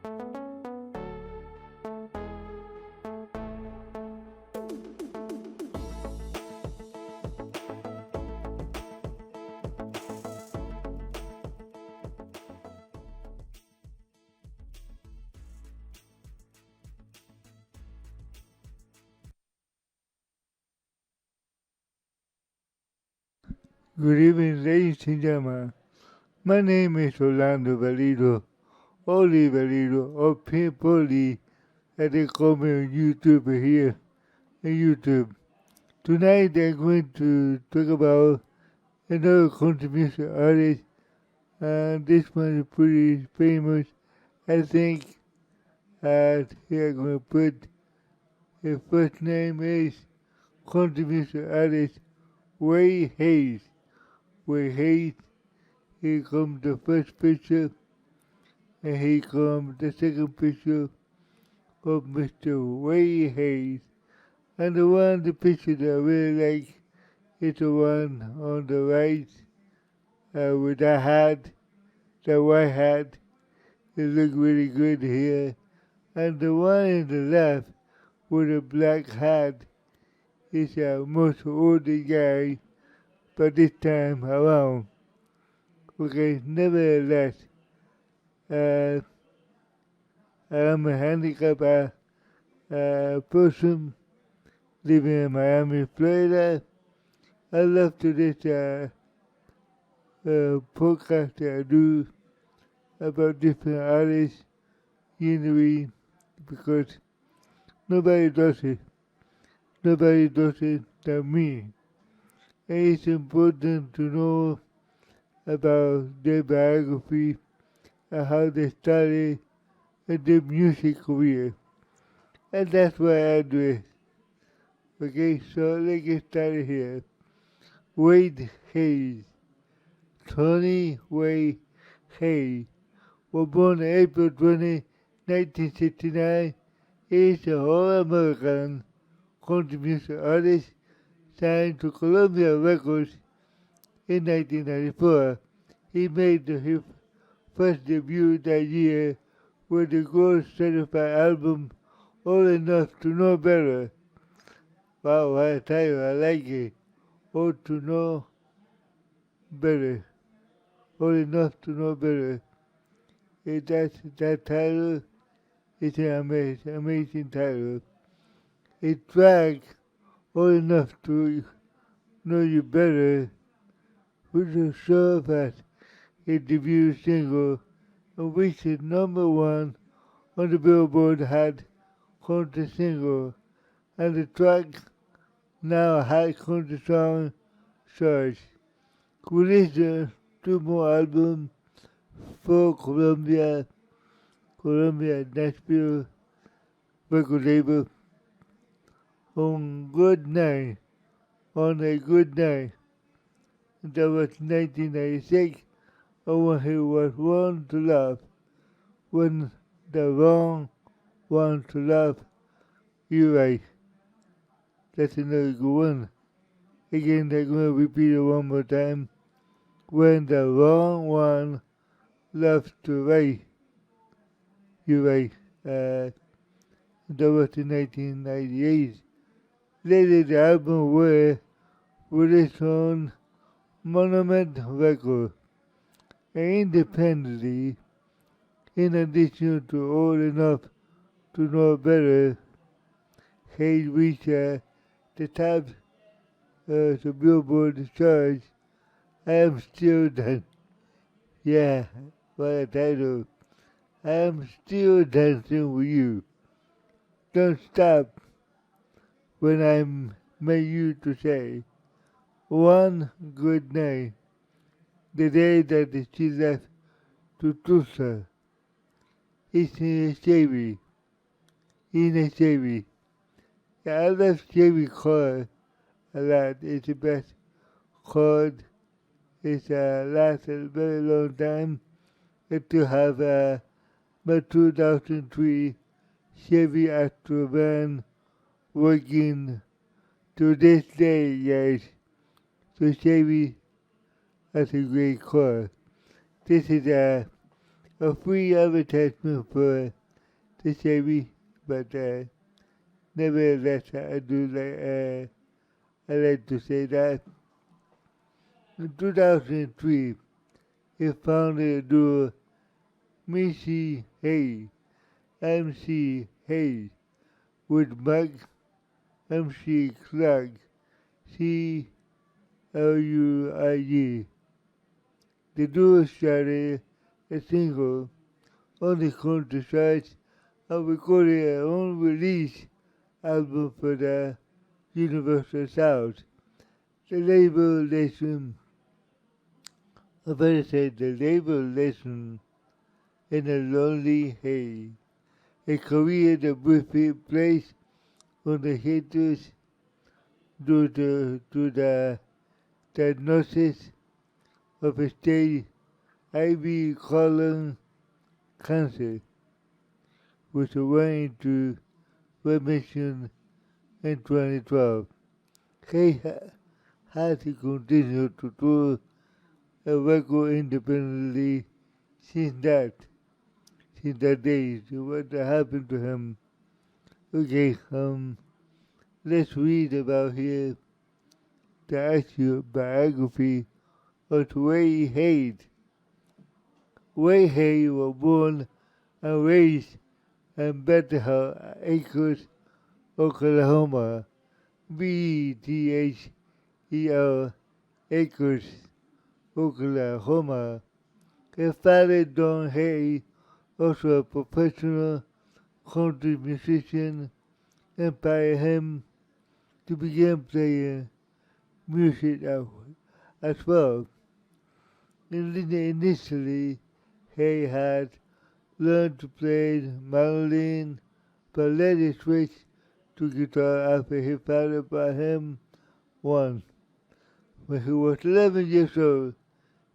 Good evening, ladies and gentlemen. My name is Orlando Valido, Oli Valido, or Pimpoli, as they call me on YouTube here on YouTube. Tonight I'm going to talk about another controversial artist, and this one is pretty famous. I think here I'm going to put his first name is controversial artist Ray Hayes. Ray Hayes, here comes the first picture, and here comes the second picture of Mr. Ray Hayes. And the picture that I really like is the one on the right with the hat, the white hat. It looks really good here. And the one in the left with the black hat is a much older guy, but this time around. Okay, nevertheless, uh, I'm a handicapped person living in Miami, Florida. I love to this podcast that I do about different artists, because nobody does it. Nobody does it than me. And it's important to know about their biography and how they started their music career. And that's why I do it. Okay, so let's get started here. Wade Hayes. Tony Wade Hayes was born April 20, 1969. He is a All-American country music artist signed to Columbia Records in 1994. He made his first debut that year with the gold certified album Old Enough to Know Better. Wow, I tell you, I like it. Old to Know Better. Old Enough to Know Better. That title is an amazing title. A track Old Enough to Know You Better, which will serve as a debut single and reached number one on the Billboard Hot Country Single, and the track now Hot Country Song charts. Released two more albums for Columbia Nashville record label on a good night. That was 1996, or when he was wrong to love. When the wrong one to love, you're right. That's another good one. Again, I'm going to repeat it one more time. When the wrong one loves to right, you're right. That was in 1998. Later, the album was released on Monument Records. And independently, in addition to Old Enough to Know Better, Hayes reached the top the Billboard charts. I am still dancing. Yeah, what a title. I am still dancing with you. Don't stop when I make you to say one good night. The day that she left to Tulsa. It's in a Chevy. In a Chevy. Yeah, I love Chevy car a lot. It's the best car. It's lasted a very long time. To have my 2003 Chevy Astro van working to this day, guys. So Chevy, that's a great car. This is a free advertisement for the Chevy, but nevertheless, I like to say that in 2003, he founded a duo, Missy Hay, MC Hayes, with Mike MC Clark, CLUIG. The duo started a single on the country charts and recorded an unreleased album for the Universal Sound. The label lesson, the label lesson in a lonely hay, a career that briefly placed on the haters due to the diagnosis of a stage IV colon cancer, which went into remission in 2012. He has continued to tour a record independently since that day. So what happened to him? Okay, let's read about here the actual biography of Ray Hayes. Ray Hayes was born and raised in Bethel Acres, Oklahoma. Bethel Acres, Oklahoma. His father, Don Hayes, also a professional country musician, inspired him to begin playing music as well. Initially, he had learned to play mandolin, but later switched to guitar after his father bought him one. When he was 11 years old,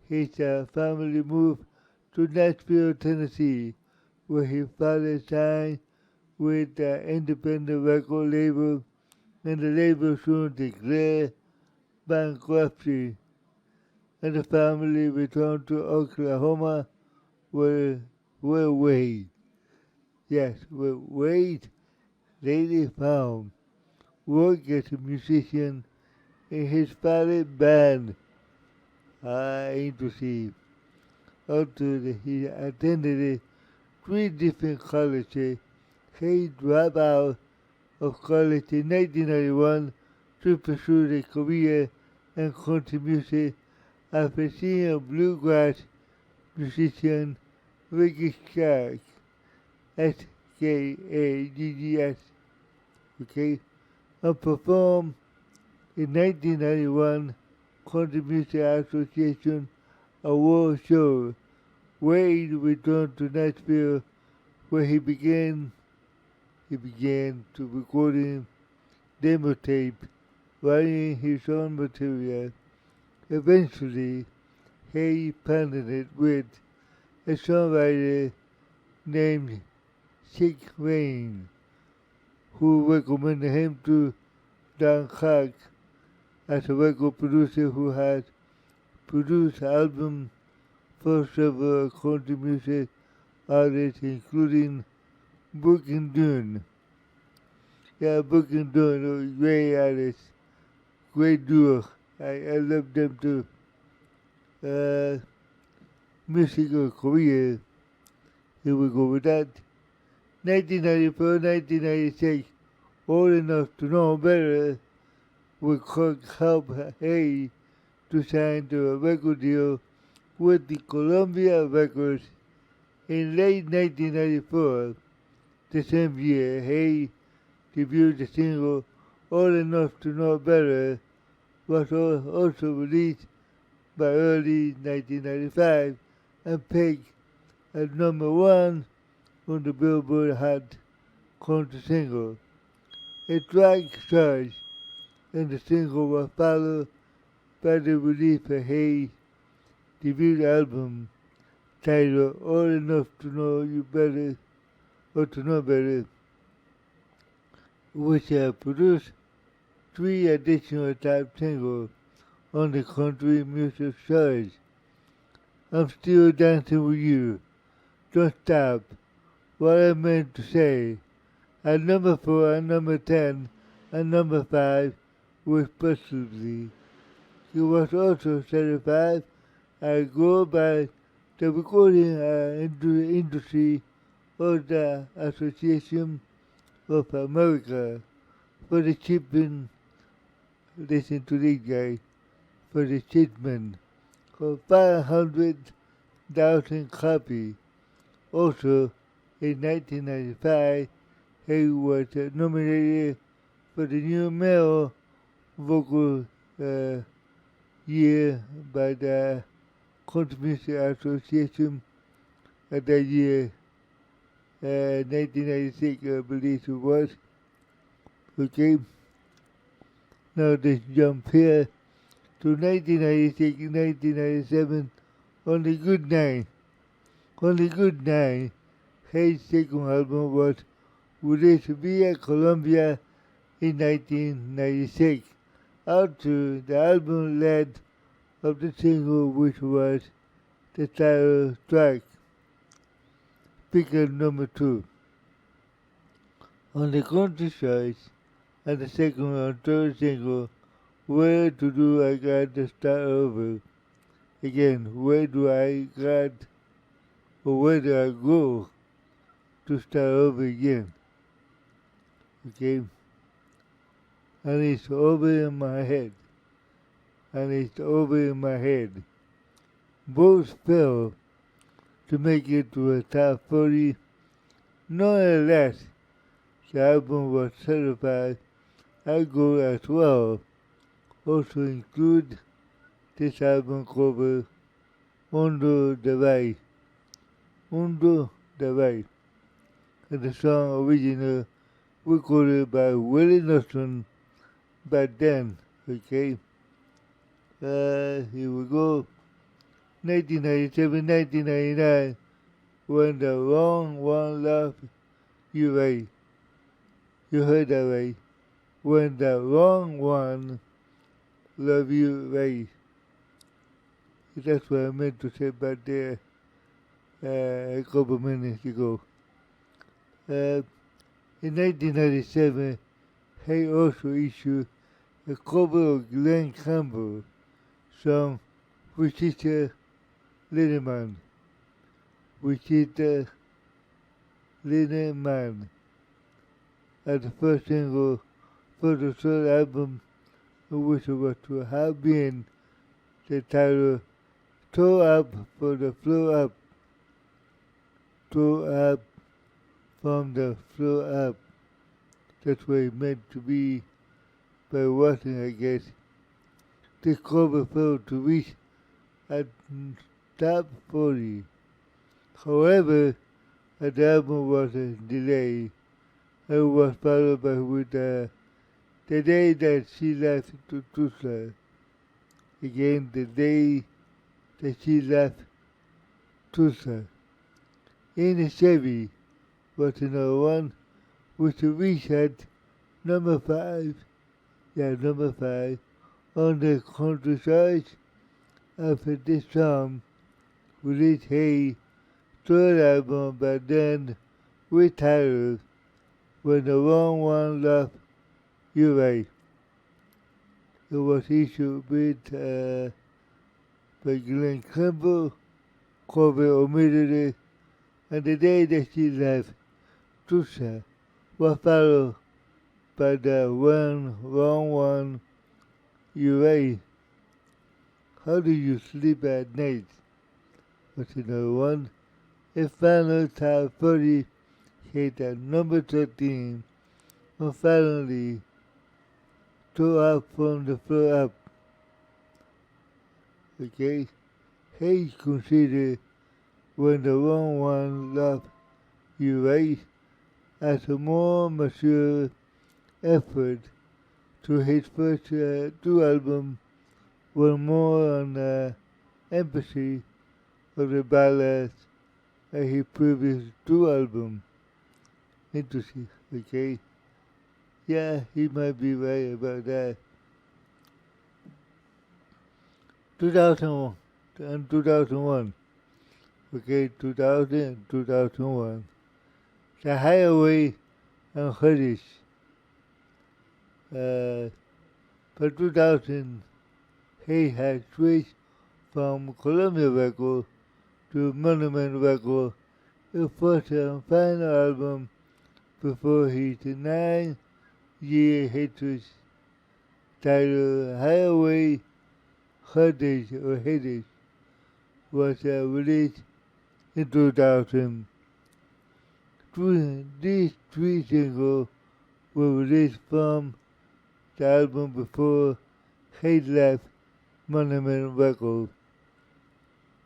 his family moved to Nashville, Tennessee, where his father signed with the independent record label, and the label soon declared bankruptcy, and the family returned to Oklahoma, where Wade later found work as a musician in his father's band. Interesting. Although he attended 3 different colleges, he dropped out of college in 1991 to pursue a career in country music after seeing a bluegrass musician, Ricky Skaggs, Skaggs, okay, and performed in 1991 Country Music Association award show. Wade returned to Nashville, where he began to recording demo tape, writing his own material. Eventually, he partnered with a songwriter named Chick Wayne, who recommended him to Don Clark as a record producer who had produced albums for several country music artists, including Book and Dune. Yeah, Book and Dune are great artists, great duo. I love them too. Musical career, here we go with that. 1994, 1996, Old Enough to Know Better, would help Hayes to sign to a record deal with the Columbia Records. In late 1994, the same year, Hayes debuted the single Old Enough to Know Better, was also released by early 1995 and peaked at #1 on the Billboard Hot Country Single. A track charge, and the single was followed by the release of Hayes' debut album titled Old Enough to Know You Better or to Know Better, which produced 3 additional top singles on the country music charts. I'm Still Dancing With You, don't stop. What I meant to say. At number 4 and number 10 and number 5, respectively. He was also certified and go by the recording industry of the Association of America for the shipping, listen to this guy, for the shipment for 500,000 copies. Also, in 1995, he was nominated for the New Male Vocal Year by the Country Music Association of that year, 1996, I believe it was. Okay, now let's jump here to 1996, 1997, On the Good Night. On the Good Night, his second album was released via Columbia in 1996. After the album led of the single, which was the title track, speaker number 2. On the countryside, and the second and third single, Where to Do I Got to Start Over? Again, where do I got, or where do I go to start over again? Okay? And it's over in my head. And it's over in my head. Both fell to make it to a top 40. Nonetheless, the album was certified as gold as well. Also include this album cover, Under the Right. Under the Right. And the song original recorded by Willie Nelson back then. Okay? Here we go. 1997, 1999, When the Wrong One Loves You Right. You heard that right. When the Wrong One Loves You Right. That's what I meant to say back there a couple minutes ago. In 1997, he also issued a cover of Glenn Campbell song Wichita Lineman. Wichita Lineman as the first single for the third album, which was to have been the title Toe Up for the Flow Up. Toe Up from the Flow Up. That's what it meant to be by Watson, I guess. This cover failed to reach at top 40. However, the album was a delay and was followed by with the day that she left to Tulsa. Again, the day that she left Tulsa. In a Chevy was another one, which reached at number 5. Yeah, number 5 on the countryside. After this song, released Hey, third album, but then retired When the Wrong One Loves You Right. It was issued with by Glenn Campbell, cover omitted it, and the day that she left Tulsa was followed by the Wrong One You Right. How do you sleep at night? What's another one? A final top 40 hit at number 13, and finally, Toe Up from the Floor Up. Okay? Hayes considered When the Wrong One Loves You Right as a more mature effort to his first two albums were more on the empathy of the ballads as his previous two albums. Interesting, okay? Yeah, he might be right about that. 2001 and 2001, okay, 2000, 2001. The highway and Heritage. For 2000, he had switched from Columbia Records to Monument Records, his first and final album before his 9-year hiatus titled Highway Heritage was released in 2000. These three singles were released from the album before he left Monument Records.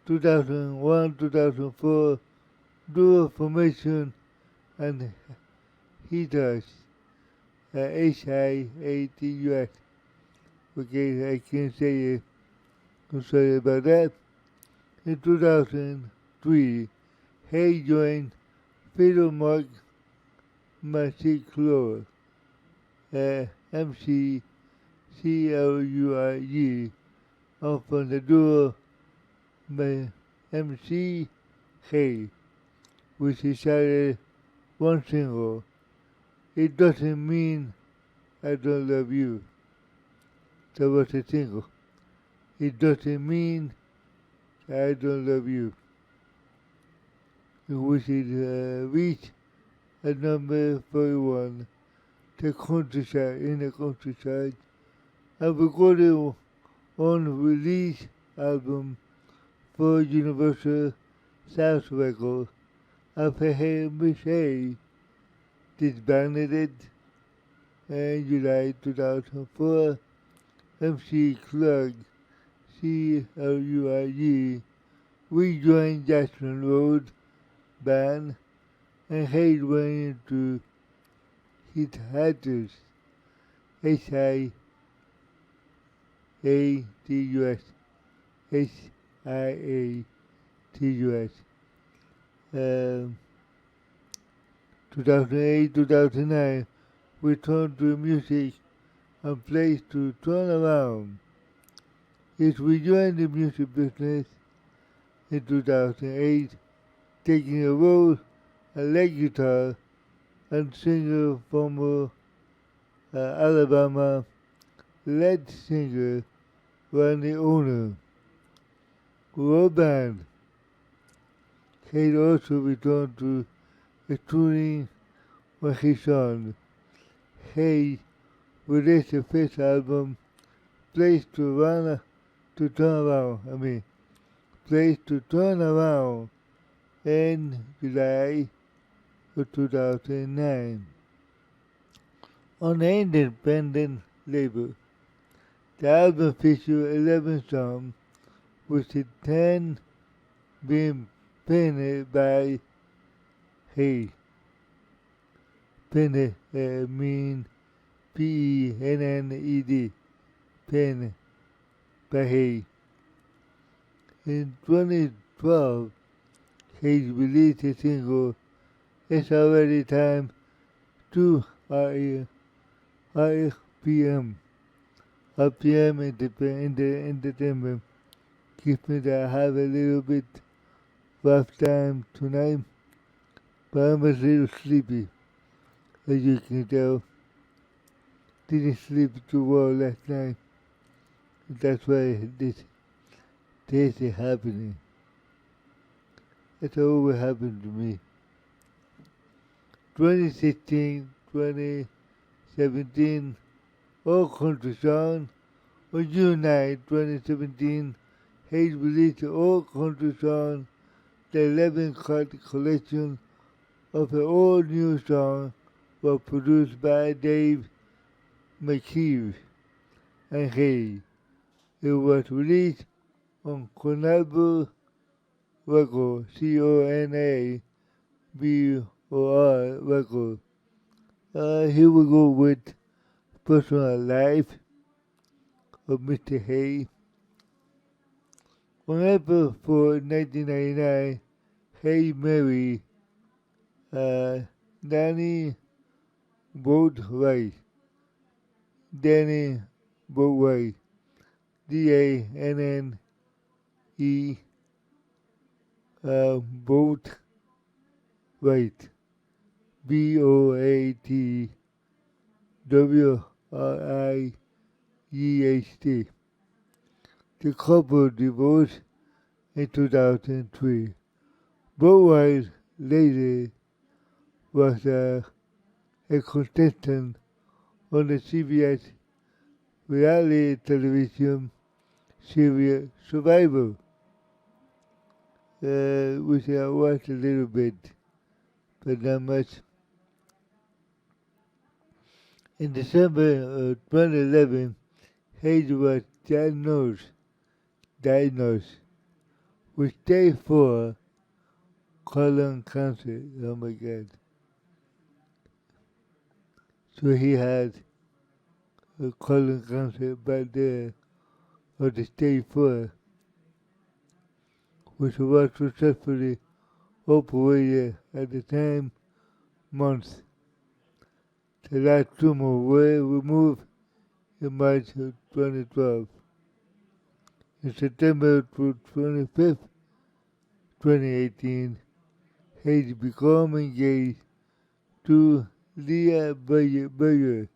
2001-2004 duo formation and hiatus HIATUS. Okay, I can't say it. I'm sorry about that. In 2003, he joined Fiddle Mark Massiclure, MCCLURG, off on the duo by MC Hey, which decided one single. It doesn't mean I don't love you. That was a single. It doesn't mean I don't love you. Which is reached at number 41, the countryside, in the countryside, and recorded on release album for Universal South Records after he Michelle disbanded it in July 2004. MC Clug, CLUIG, rejoined Jackson Road Band and he went into his hiatus, HIATUS, HIATUS. 2008-2009, returned to music and place to turn around. He rejoined the music business in 2008, taking a role as lead guitar and singer from Alabama, lead singer Randy Owner. Raw Band. He also returned to a touring on his son. He released the first album, Place to Turn Around, Place to Turn Around in July of 2009 on an independent label. The album featured 11 songs, with the 10 being penned by Hey. Penned mean Penned, penned by Hey. In 2012, he released a single, It's Already Time to RPM. RPM entertainment. Gives me that I have a little bit rough time tonight, but I'm a little sleepy, as you can tell. Didn't sleep too well last night. That's why this is happening. That's always happened to me. 2016, 2017, All Country Song. On June 9, 2017, he released the All Country Song, the 11-cut collection of the all-new songs was produced by Dave McKeever and Hey. It was released on Conable Records, CONABOR Records. Here we go with Personal Life of Mr. Hey. On April 4, 1999, Hey married Danny Boatwright. Danny Boatwright. DANNE Boat White, Boatwright. The couple divorced in 2003. Boatwright later was a contestant on the CBS reality television series Survivor, which I watched a little bit, but not much. In December of 2011, Hayes was diagnosed with stage 4 colon cancer. Oh my God. So he had a colon cancer back there of the stage 4, which was successfully operated at the time months. The last tumor were removed in March of 2012. In September 25th, 2018, Hayes became engaged to Leah Bayer, Leabayer,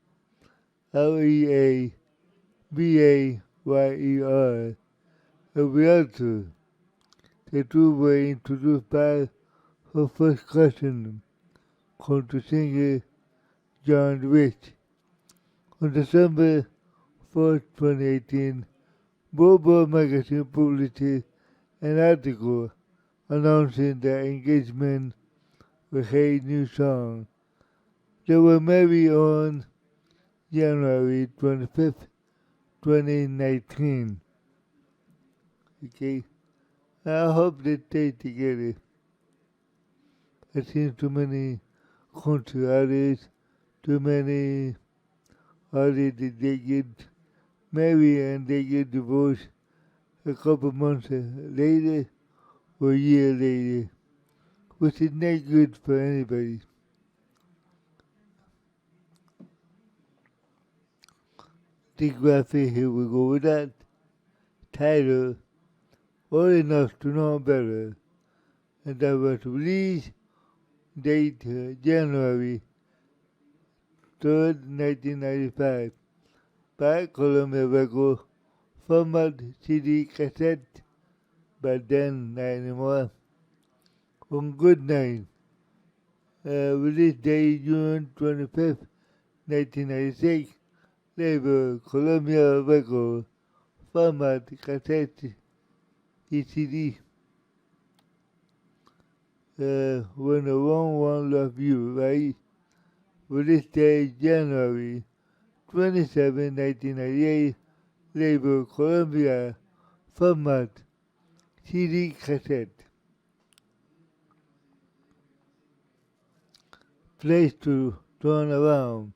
a realtor. The two were introduced by her first cousin, country singer John Rich. On December 4, 2018, Billboard magazine published an article announcing their engagement with Hayes' new song. They were married on January 25th, 2019. Okay, I hope they stay together. I've seen too many country artists, too many artists that they get married and they get divorced a couple months later or a year later, which is not good for anybody. The graphic, here we go with that title, Old Enough to Know Better, and that was released date January 3rd, 1995, by Columbia Records, format CD cassette, but then not anymore. On Good Night, release date June 25th, 1996, label Columbia Records, format cassette, ECD. When the Wrong One Love You, right? Release date January 27, 1998, label Columbia, format CD cassette. Place to Turn Around.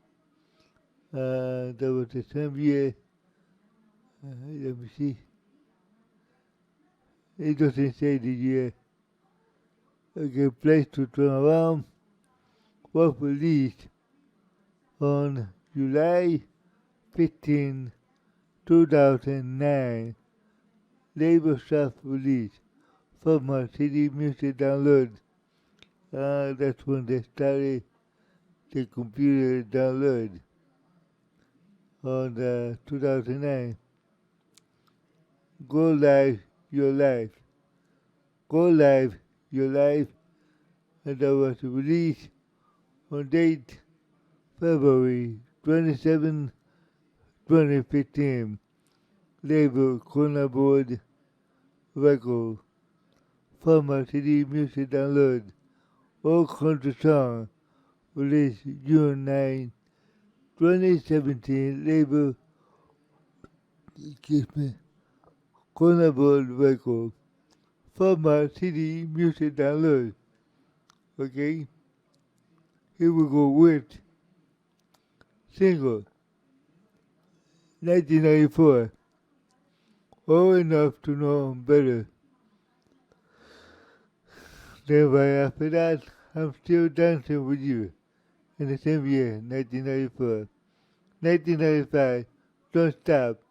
That was the same year. Let me see. It doesn't say the year. Okay, Place to Turn Around was released on July 15, 2009. Label self-release. Format CD music download. That's when they started the computer download on 2009. Go Live Your Life. Go Live Your Life, and that was released on date February 27, 2015. Label Cornerboard Record. Format CD music download. All country song. Released June 9, 2017. Label Cornerboard Record. Format CD music download. Okay? Here we go with single 1994. Old Enough to Know Better. Then right after that, I'm Still Dancing With You, in the same year, 1994. 1995, Don't Stop.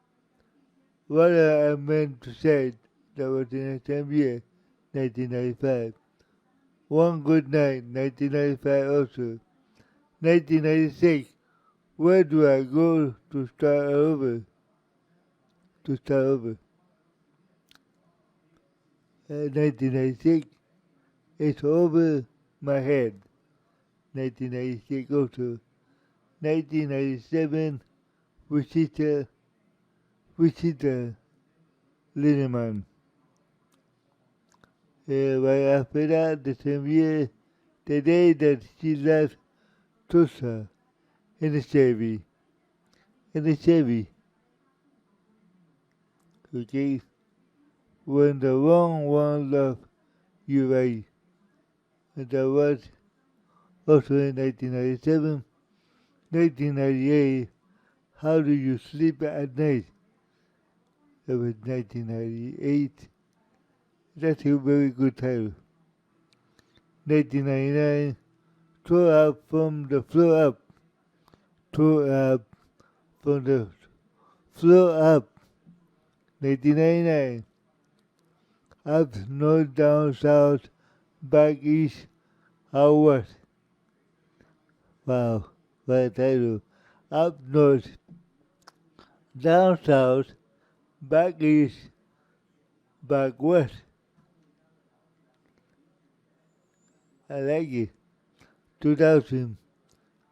What I meant to say, that was in the same year, 1995. One Good Night, 1995 also. 1996, Where Do I Go to Start Over? To start over. 1996, It's Over My Head. 1996 also. 1997, Wichita Lineman. Right after that, the same year, the day that she left Tulsa in a Chevy. Okay? When the wrong one loved you right. And that was also in 1997. 1998, How Do You Sleep at Night? That was 1998. That's a very good title. 1999, Throw Up from the Floor Up. Throw Up from the Floor Up. 1999, Up, North, Down, South, Back, East, Out, West. Wow, what a title. Up North, Down South, Back East, Back West. I like it. 2000,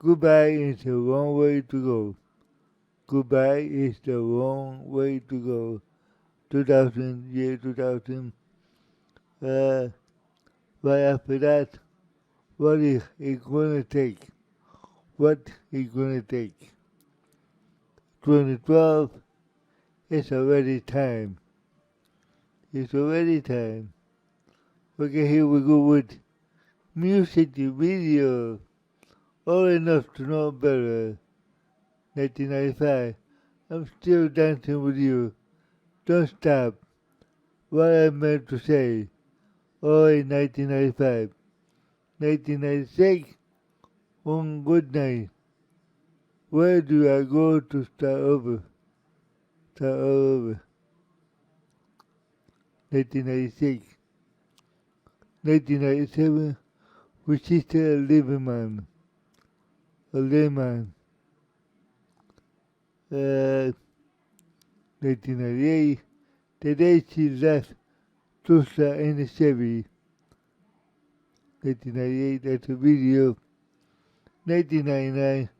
Goodbye is the wrong way to go. Goodbye is the wrong way to go. 2000, year 2000. Right after that, what is it gonna take? What is gonna take? 2012, it's already time. It's already time. Okay, here we go with music video. Old enough to know better. 1995. I'm still dancing with you. Don't stop. What I meant to say. Oh, in 1995. 1996. One Good Night. Where do I go to start over? Start over. 1996. 1997. Wichita Liverman. A layman. 1998. The day she left Tulsa in a Chevy. 1998, that's a video. 1999,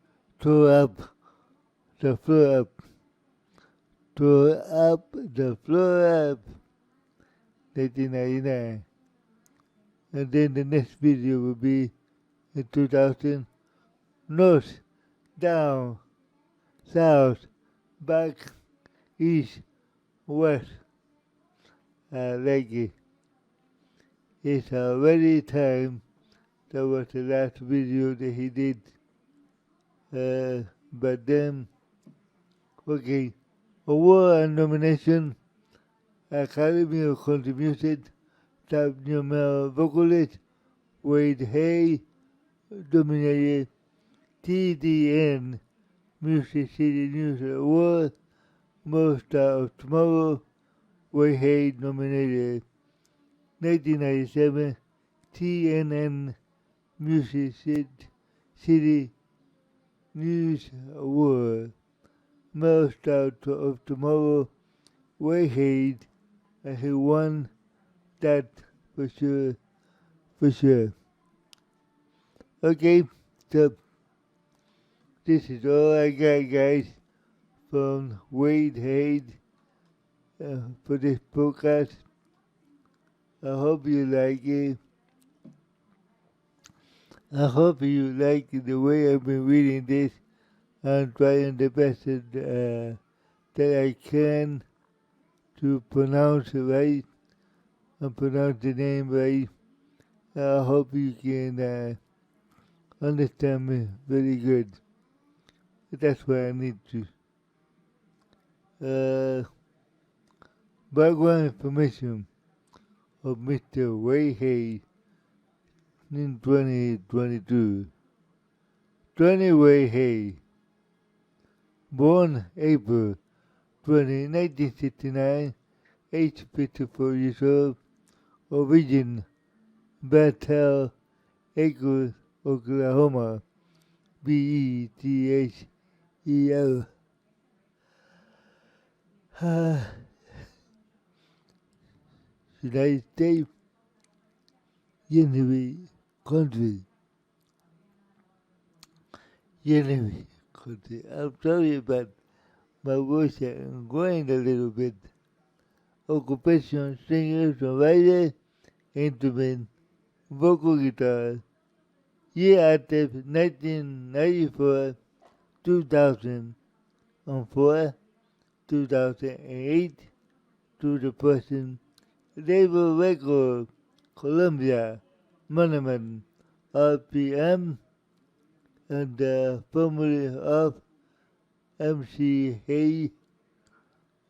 Throw Up the Floor Up. Throw Up the Floor Up. 1999. And then the next video will be in 2000. North, down, south, back, east, west. I like it. It's already time. That was the last video that he did. But then, okay, award and nomination, Academy of Country Music, top new male vocalist, Wade Hay, dominated TDN Music City News Award, Most Star of Tomorrow, Wade Hay nominated. 1997 TNN Music City News Award, Most Star of Tomorrow, Wade Hay, and he won that for sure. Okay, so this is all I got, guys, from Wade Hay for this podcast. I hope you like it. I hope you like the way I've been reading this. I'm trying the best that I can to pronounce it right and pronounce the name right. I hope you can understand me very good. That's what I need to. Background information of Mr. Wade Hay in 2022. Johnny Wade Hay, born April 20, 1969, age 54 years old, origin, Bethel, Acres, Oklahoma, Bethel. United States, Yenemy country. Yenemy country. I'm sorry about my voice. I'm going a little bit. Occupation, singer, songwriter, instrument, vocal guitar. Year active 1994, 2004, 2008 to the present. Label Record, Columbia, Monument, RPM, and the family of MC Hay.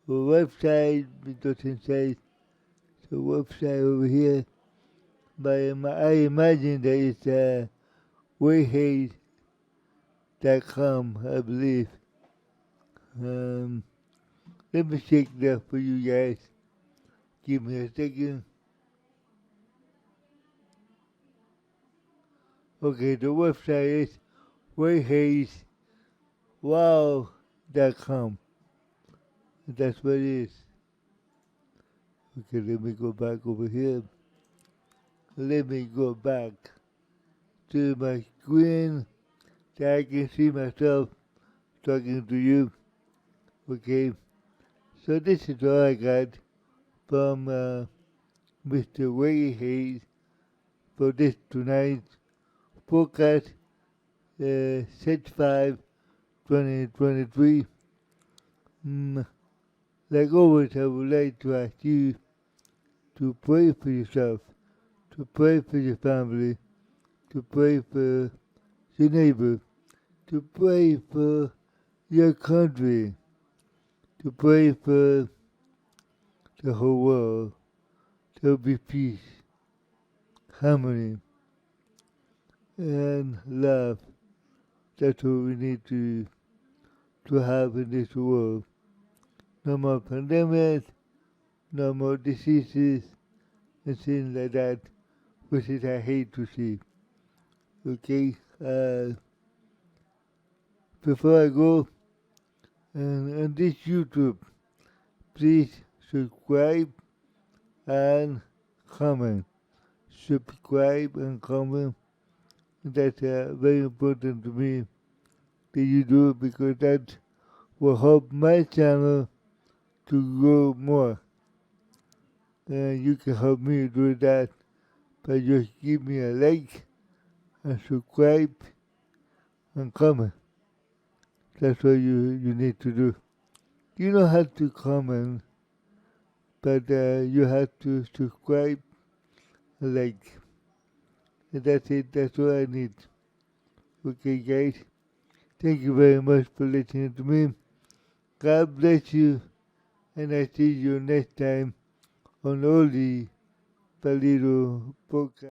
The website, it doesn't say the website over here, but I imagine that it's wayhays.com, I believe. Let me check that for you guys. Give me a second. Okay, the website is wayhayswow.com. That's what it is. Okay, let me go back over here. Let me go back to my screen so I can see myself talking to you. Okay, so this is all I got from Mr. Wayne Hayes for this tonight's podcast, 6/5/2023. Like always, I would like to ask you to pray for yourself, to pray for your family, to pray for your neighbor, to pray for your country, to pray for the whole world. There will be peace, harmony, and love. That's what we need to have in this world. No more pandemics, no more diseases, and things like that, which is I hate to see. Okay? Before I go, on this YouTube, please subscribe and comment. Subscribe and comment. That's very important to me that you do, because that will help my channel to grow more. And you can help me do that by just give me a like and subscribe and comment. That's what you need to do. You don't have to comment, but you have to subscribe and like. And that's it. That's all I need. Okay, guys. Thank you very much for listening to me. God bless you. And I see you next time on Oli Palito Podcast.